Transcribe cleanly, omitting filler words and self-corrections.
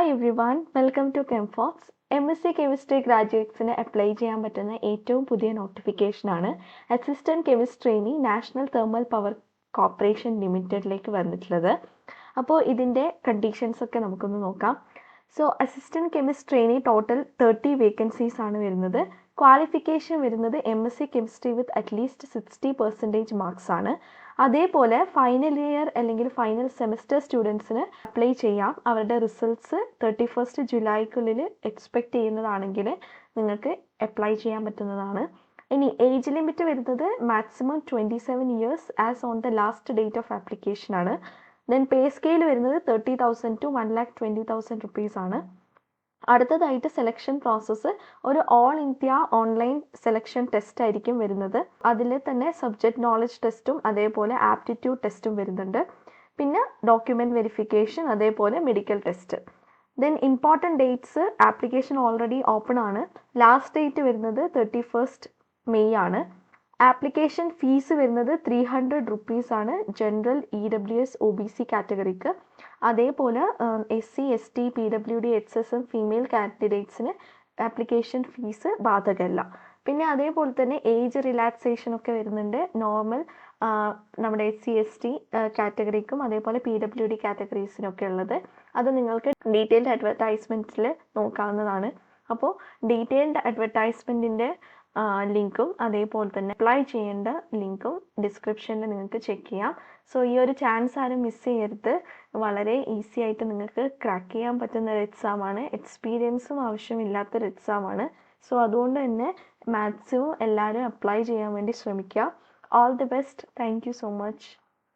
Hi everyone, welcome to ChemFox. MSc chemistry ഗ്രാജുവേറ്റ്സിന് apply ചെയ്യാൻ പറ്റുന്ന ഏറ്റവും പുതിയ നോട്ടിഫിക്കേഷനാണ് assistant chemist trainee national thermal power corporation ലിമിറ്റഡിലേക്ക് വന്നിട്ടുള്ളത്. അപ്പോൾ ഇതിൻ്റെ കണ്ടീഷൻസ് ഒക്കെ നമുക്കൊന്ന് നോക്കാം. So assistant chemist trainee total 30 vacancies ആണ് വരുന്നത്. ക്വാളിഫിക്കേഷൻ വരുന്നത് MSc chemistry with at least 60% marks ആണ്. അതേപോലെ ഫൈനൽ ഇയർ അല്ലെങ്കിൽ ഫൈനൽ സെമസ്റ്റർ സ്റ്റുഡൻസിന് അപ്ലൈ ചെയ്യാം. അവരുടെ റിസൾട്ട്സ് 31 ജൂലൈക്കുള്ളിൽ എക്സ്പെക്റ്റ് ചെയ്യുന്നതാണെങ്കിൽ നിങ്ങൾക്ക് അപ്ലൈ ചെയ്യാൻ പറ്റുന്നതാണ്. ഇനി ഏജ് ലിമിറ്റ് വരുന്നത് maximum 27 years as on the last date of application ആണ്. ദെൻ പേ സ്കെയിൽ വരുന്നത് 30,000 to 1,20,000 റുപ്പീസ് ആണ്. അടുത്തതായിട്ട് സെലക്ഷൻ പ്രോസസ്സ് ഒരു all India online selection test ആയിരിക്കും വരുന്നത്. അതിൽ തന്നെ സബ്ജക്റ്റ് നോളജ് ടെസ്റ്റും അതേപോലെ ആപ്റ്റിറ്റ്യൂഡ് ടെസ്റ്റും വരുന്നുണ്ട്. പിന്നെ ഡോക്യുമെൻറ്റ് വെരിഫിക്കേഷൻ, അതേപോലെ medical test. Then important dates, application already open ആണ്. ലാസ്റ്റ് ഡേറ്റ് വരുന്നത് 31 മെയ് ആണ്. ആപ്ലിക്കേഷൻ ഫീസ് വരുന്നത് 300 റുപ്പീസ് ആണ് ജനറൽ EWS OBC കാറ്റഗറിക്ക്. അതേപോലെ SC ST PWD HSM female കാൻഡിഡേറ്റ്സിന് ആപ്ലിക്കേഷൻ ഫീസ് ബാധകമല്ല. പിന്നെ അതേപോലെ തന്നെ ഏജ് റിലാക്സേഷൻ ഒക്കെ വരുന്നുണ്ട്. നോർമൽ നമ്മുടെ SC ST കാറ്റഗറിക്കും അതേപോലെ PWD കാറ്റഗറീസിനൊക്കെ ഉള്ളത്. അത് നിങ്ങൾക്ക് ഡീറ്റെയിൽഡ് അഡ്വർടൈസ്മെൻറ്റിൽ നോക്കാവുന്നതാണ്. അപ്പോൾ ഡീറ്റെയിൽഡ് അഡ്വർടൈസ്മെൻറ്റിൻ്റെ ലിങ്കും അതേപോലെ തന്നെ അപ്ലൈ ചെയ്യേണ്ട ലിങ്കും ഡിസ്ക്രിപ്ഷനിൽ നിങ്ങൾക്ക് ചെക്ക് ചെയ്യാം. സോ ഈ ഒരു ചാൻസ് ആരും മിസ് ചെയ്യരുത്. വളരെ ഈസി ആയിട്ട് നിങ്ങൾക്ക് ക്രാക്ക് ചെയ്യാൻ പറ്റുന്ന ഒരു എക്സാമാണ്. എക്സ്പീരിയൻസും ആവശ്യമില്ലാത്തൊരു എക്സാമാണ്. സോ അതുകൊണ്ട് തന്നെ മാക്സിമം എല്ലാവരും അപ്ലൈ ചെയ്യാൻ വേണ്ടി ശ്രമിക്കുക. All the best. Thank you so much.